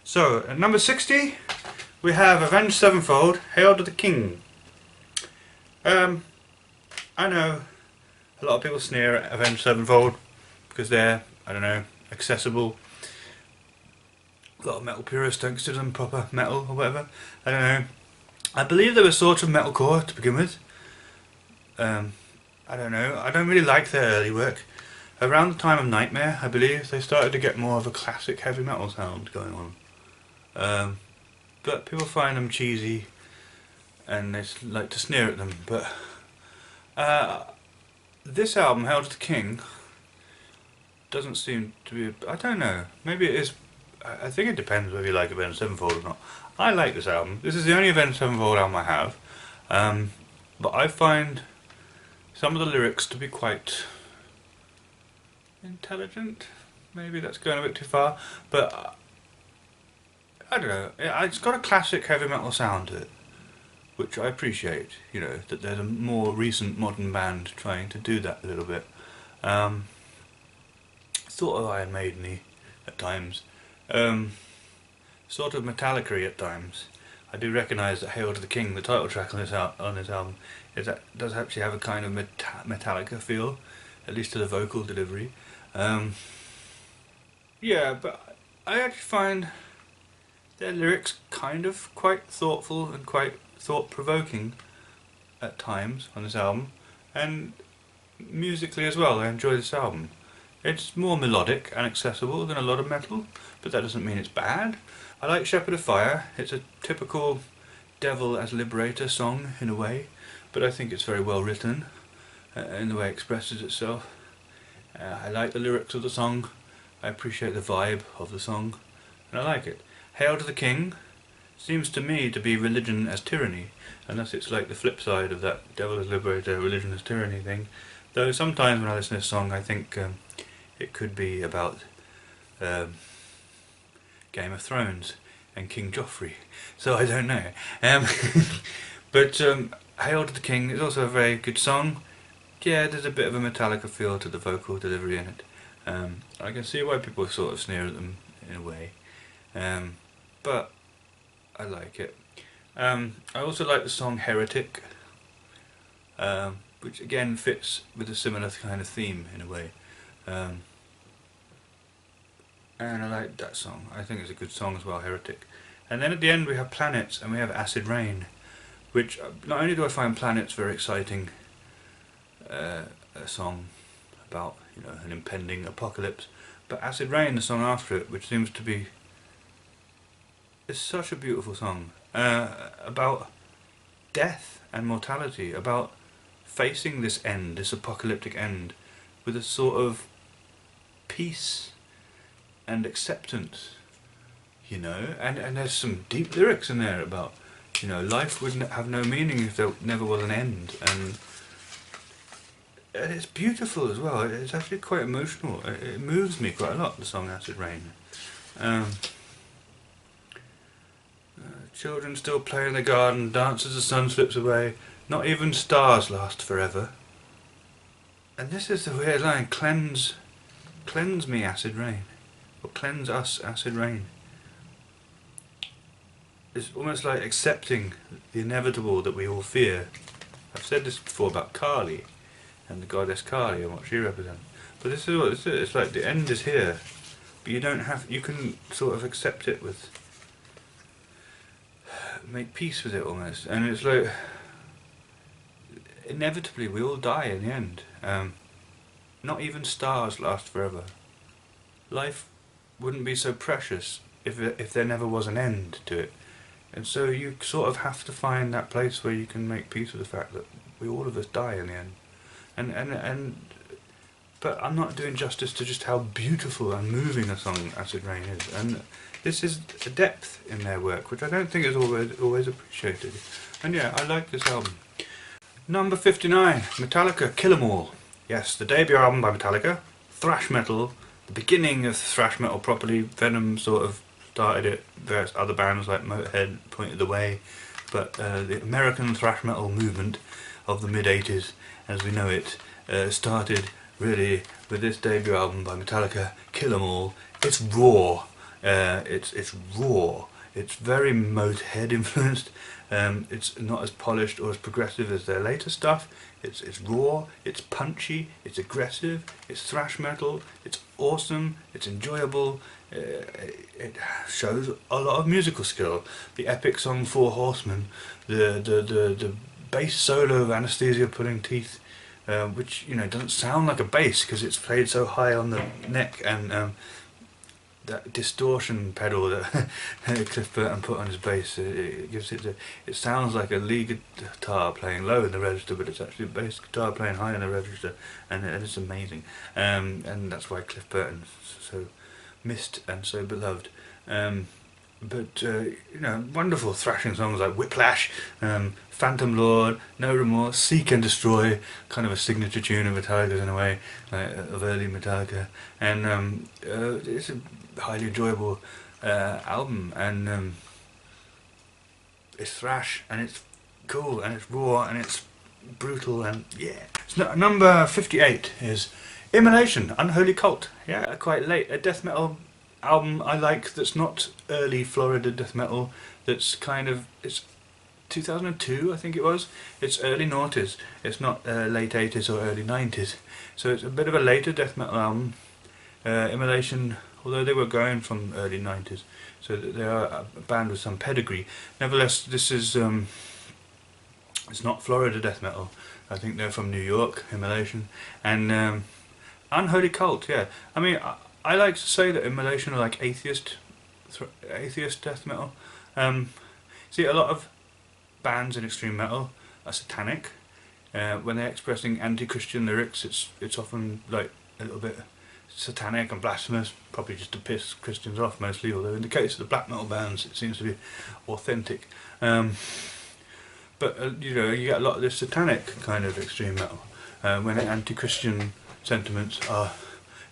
So, at number 60, we have Avenged Sevenfold, Hail to the King. I know a lot of people sneer at Avenged Sevenfold because they're, I don't know, accessible. A lot of metal purists don't consider them proper metal or whatever. I don't know. I believe they were sort of metalcore to begin with. I don't know. I don't really like their early work. Around the time of Nightmare, I believe, they started to get more of a classic heavy metal sound going on. But people find them cheesy and they like to sneer at them. But this album, Hail to the King, doesn't seem to be... I don't know. Maybe it is... I think it depends whether you like Avenged Sevenfold or not. I like this album. This is the only Avenged Sevenfold album I have. But I find some of the lyrics to be quite intelligent. Maybe that's going a bit too far. But I don't know. It's got a classic heavy metal sound to it, which I appreciate. You know, that there's a more recent modern band trying to do that a little bit. Sort of Iron Maiden-y at times. Sort of Metallica-y at times. I do recognise that Hail to the King, the title track on this album, does actually have a kind of Metallica feel, at least to the vocal delivery. Yeah, but I actually find their lyrics kind of quite thoughtful and quite thought-provoking at times on this album, and musically as well. I enjoy this album. It's more melodic and accessible than a lot of metal, but that doesn't mean it's bad. I like Shepherd of Fire. It's a typical devil as liberator song in a way, but I think it's very well written in the way it expresses itself. I like the lyrics of the song. I appreciate the vibe of the song, and I like it. Hail to the King seems to me to be religion as tyranny, unless it's like the flip side of that devil as liberator, religion as tyranny thing. Though sometimes when I listen to this song I think it could be about Game of Thrones and King Joffrey, so I don't know. But Hail to the King is also a very good song. Yeah, there's a bit of a Metallica feel to the vocal delivery in it. I can see why people sort of sneer at them in a way, but I like it. I also like the song Heretic, which again fits with a similar kind of theme in a way. And I like that song. I think it's a good song as well, Heretic. And then at the end we have Planets and we have Acid Rain, which not only do I find Planets very exciting, a song about, you know, an impending apocalypse, but Acid Rain, the song after it, which seems to be, it's such a beautiful song about death and mortality, about facing this end, this apocalyptic end, with a sort of peace and acceptance, you know, and there's some deep lyrics in there about, you know, life wouldn't have no meaning if there never was an end, and it's beautiful as well. It's actually quite emotional. It moves me quite a lot, the song Acid Rain. Children still play in the garden, dance as the sun slips away, not even stars last forever. And this is the weird line, cleanse me, acid rain. Or cleanse us, acid rain. It's almost like accepting the inevitable that we all fear. I've said this before about Kali and the goddess Kali and what she represents. But this is what this is. It's like the end is here, but you don't have. You can sort of accept it with, make peace with it almost. And it's like inevitably we all die in the end. Not even stars last forever. Life wouldn't be so precious if there never was an end to it. And so you sort of have to find that place where you can make peace with the fact that we all of us die in the end. But I'm not doing justice to just how beautiful and moving a song Acid Rain is. And this is a depth in their work which I don't think is always appreciated. And yeah, I like this album. Number 59, Metallica Kill 'Em All. Yes, the debut album by Metallica, thrash metal, the beginning of thrash metal properly. Venom sort of started it, various other bands like Motorhead pointed the way, but the American thrash metal movement of the mid-80s, as we know it, started really with this debut album by Metallica, Kill 'Em All. It's raw. It's raw. It's very Motorhead influenced. It's not as polished or as progressive as their later stuff. It's raw, it's punchy, it's aggressive, it's thrash metal, it's awesome, it's enjoyable, it shows a lot of musical skill. The epic song Four Horsemen, the bass solo of Anesthesia Pulling Teeth, which, you know, doesn't sound like a bass because it's played so high on the neck, and that distortion pedal that Cliff Burton put on his bass, it gives it it sounds like a lead guitar playing low in the register, but it's actually a bass guitar playing high in the register, and it's amazing. And that's why Cliff Burton's so missed and so beloved. But you know, wonderful thrashing songs like Whiplash, Phantom Lord, No Remorse, Seek and Destroy, kind of a signature tune of Metallica's in a way, of early Metallica, and it's a highly enjoyable album, and it's thrash, and it's cool, and it's raw, and it's brutal, and yeah. So, number 58 is Immolation, Unholy Cult. Yeah, quite late, a death metal album I like that's not early Florida death metal, that's kind of, it's 2002 I think it was, it's early noughties, it's not late 80s or early 90s, so it's a bit of a later death metal album. Immolation, although they were going from early 90s, so they are a band with some pedigree, nevertheless this is it's not Florida death metal. I think they're from New York, Immolation, and Unholy Cult, yeah. I mean, I like to say that Immolation are like atheist death metal. See, a lot of bands in extreme metal are satanic. When they're expressing anti-Christian lyrics, it's often like a little bit satanic and blasphemous, probably just to piss Christians off mostly, although in the case of the black metal bands it seems to be authentic. But you know, you get a lot of this satanic kind of extreme metal. When anti-Christian sentiments are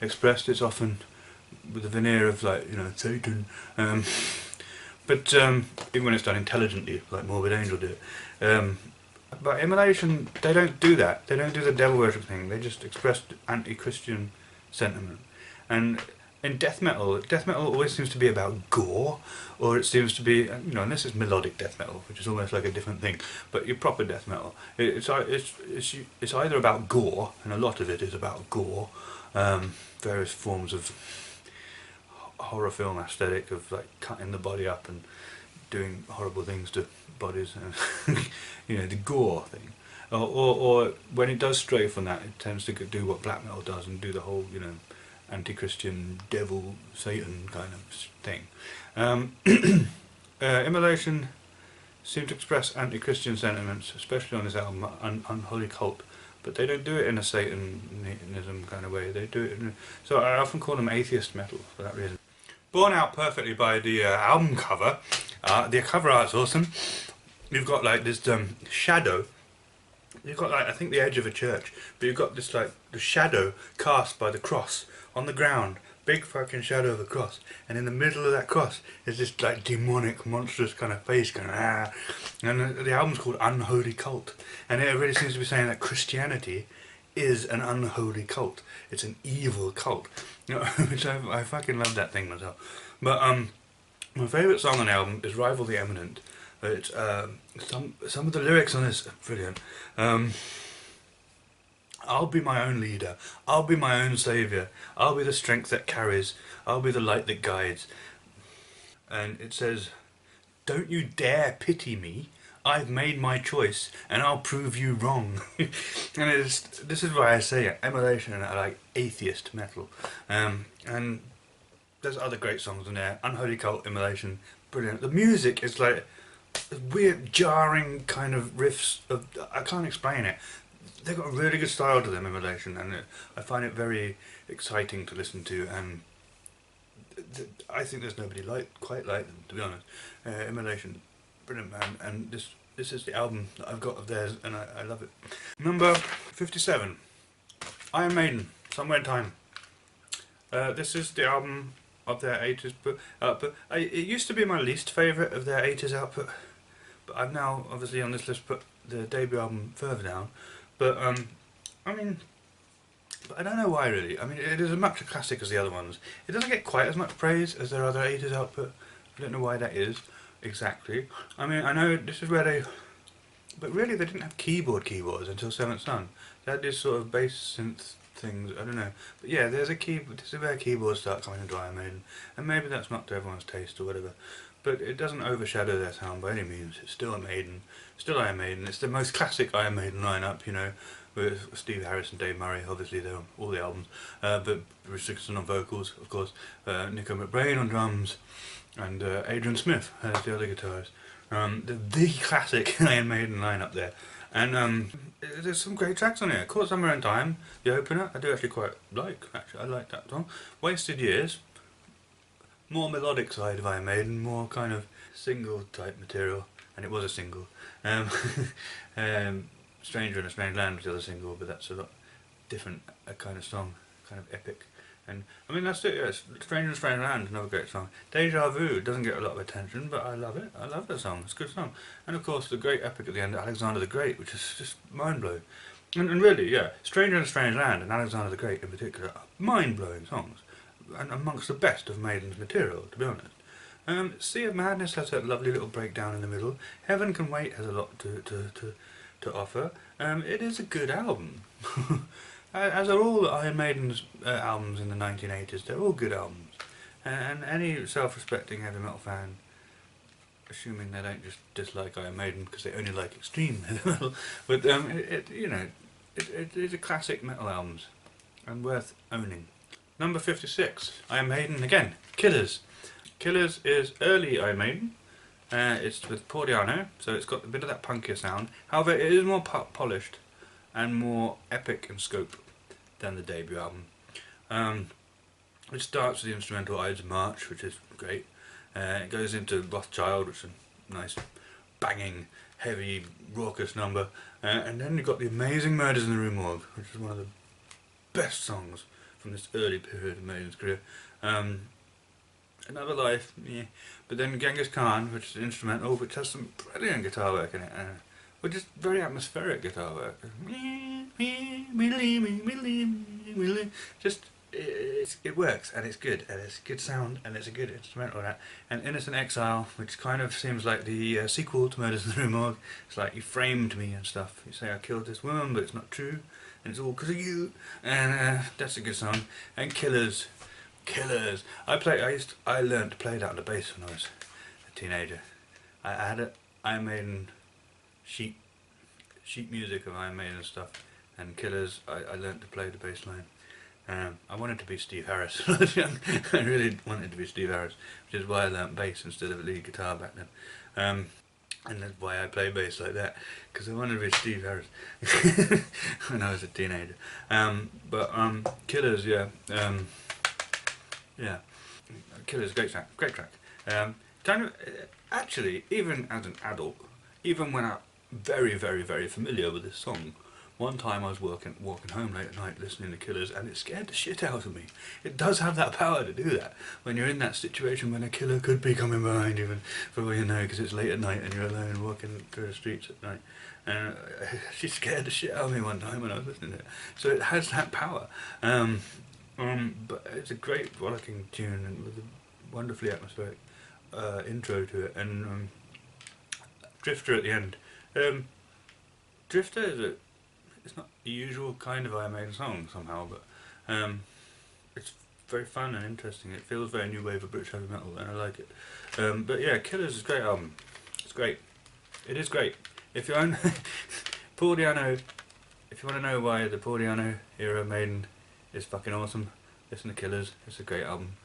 expressed, it's often with a veneer of, like, you know, Satan. But even when it's done intelligently, like Morbid Angel did. But Immolation, they don't do that. They don't do the devil worship thing. They just express anti-Christian sentiment. And in death metal always seems to be about gore, or it seems to be, you know, and this is melodic death metal, which is almost like a different thing. But your proper death metal, it's either about gore, and a lot of it is about gore, various forms of horror film aesthetic of like cutting the body up and doing horrible things to bodies, and you know, the gore thing. Or when it does stray from that, it tends to do what black metal does and do the whole, you know, anti-Christian devil Satan kind of thing. Immolation seem to express anti-Christian sentiments, especially on this album, Unholy Cult, but they don't do it in a Satanism kind of way. They do it so I often call them atheist metal for that reason. Borne out perfectly by the album cover. The cover art's awesome. You've got like this shadow. You've got like, I think, the edge of a church, but you've got this like the shadow cast by the cross on the ground, big fucking shadow of the cross, and in the middle of that cross is this like demonic, monstrous kind of face going ah. And the album's called Unholy Cult, and it really seems to be saying that Christianity is an unholy cult. It's an evil cult, you know, which I fucking love that thing myself. But my favourite song on the album is Rival the Eminent. It's some of the lyrics on this are brilliant. I'll be my own leader, I'll be my own saviour, I'll be the strength that carries, I'll be the light that guides. And it says, don't you dare pity me, I've made my choice and I'll prove you wrong. And this is why I say Immolation are like atheist metal. And there's other great songs in there. Unholy Cult, Immolation, brilliant. The music is like weird, jarring kind of riffs of, I can't explain it. They've got a really good style to them, Immolation, and I find it very exciting to listen to, and I think there's nobody quite like them, to be honest. Immolation, brilliant band, and this is the album that I've got of theirs, and I love it. Number 57, Iron Maiden, Somewhere in Time. This is the album of their 80s output. It used to be my least favourite of their 80s output, but I've now obviously on this list put the debut album further down. But I mean, But I don't know why really. I mean, it is as much a classic as the other ones. It doesn't get quite as much praise as their other 80s output. I don't know why that is exactly. I mean, I know this is where they... But really they didn't have keyboards until Seventh Son. They had this sort of bass synth things, I don't know. But yeah, there's a keyboard, this is where keyboards start coming into Iron Maiden. And maybe that's not to everyone's taste or whatever. But it doesn't overshadow their sound by any means. It's still a Maiden, still Iron Maiden. It's the most classic Iron Maiden lineup, you know, with Steve Harris and Dave Murray, obviously they're on all the albums. But Bruce Dickinson on vocals, of course, Nico McBrain on drums, and Adrian Smith as the other guitarist. The classic Iron Maiden lineup there. And there's some great tracks on here. Caught Somewhere in Time, the opener, I do actually quite like. Actually, I like that song. Wasted Years, more melodic side of Iron Maiden, more kind of single type material, and it was a single. Stranger in a Strange Land was the other single, but that's a lot different kind of song, kind of epic. And I mean that's it, yes. Stranger in a Strange Land, another great song. Deja Vu doesn't get a lot of attention, but I love it. I love that song, it's a good song. And of course the great epic at the end, Alexander the Great, which is just mind-blowing. And really, yeah, Stranger in a Strange Land and Alexander the Great in particular are mind-blowing songs. And amongst the best of Maiden's material, to be honest. Sea of Madness has that lovely little breakdown in the middle. Heaven Can Wait has a lot to offer. It is a good album. As are all Iron Maiden's albums in the 1980s, they're all good albums. And any self-respecting heavy metal fan, assuming they don't just dislike Iron Maiden because they only like extreme heavy metal, but you know, it is a classic metal albums and worth owning. Number 56, Iron Maiden again, Killers. Killers is early Iron Maiden. It's with Paul Di'Anno, so it's got a bit of that punkier sound. However, it is more polished and more epic in scope than the debut album. It starts with the instrumental Ides of March, which is great. It goes into Rothschild, which is a nice, banging, heavy, raucous number. And then you've got the amazing Murders in the Rue Morgue, which is one of the best songs from this early period of Maiden's career. Another Life, yeah. But then Genghis Khan, which is instrumental, which has some brilliant guitar work in it. Which is very atmospheric guitar work. Just, it works, and it's good, and it's a good sound, and it's a good instrumental. And Innocent Exile, which kind of seems like the sequel to Murders in the Rue Morgue. It's like, you framed me and stuff. You say I killed this woman, but it's not true, and it's all because of you. And that's a good song. And Killers. I learned to play that on the bass when I was a teenager. I had it. Iron Maiden sheet music of Iron Maiden and stuff, and Killers. I learned to play the bass line. I wanted to be Steve Harris when I was young. I really wanted to be Steve Harris, which is why I learnt bass instead of lead guitar back then. And that's why I play bass like that, because I wanted to be Steve Harris when I was a teenager. Killers, yeah. Yeah, Killer's great track. Actually, even as an adult, even when I'm very familiar with this song, one time I was walking home late at night listening to Killers, and it scared the shit out of me. It does have that power to do that, when you're in that situation when a killer could be coming behind you, and for all you know, because it's late at night and you're alone walking through the streets at night. And she scared the shit out of me one time when I was listening to it. So it has that power. But it's a great rollicking tune and with a wonderfully atmospheric intro to it, and Drifter at the end. Drifter it's not the usual kind of Iron Maiden song somehow, but it's very fun and interesting. It feels very new wave of British heavy metal, and I like it. But yeah, Killers is a great album. It's great. It is great. If you're on Paul Di'Anno, if you want to know why the Paul Di'Anno era Maiden is fucking awesome, listen to Killers. It's a great album.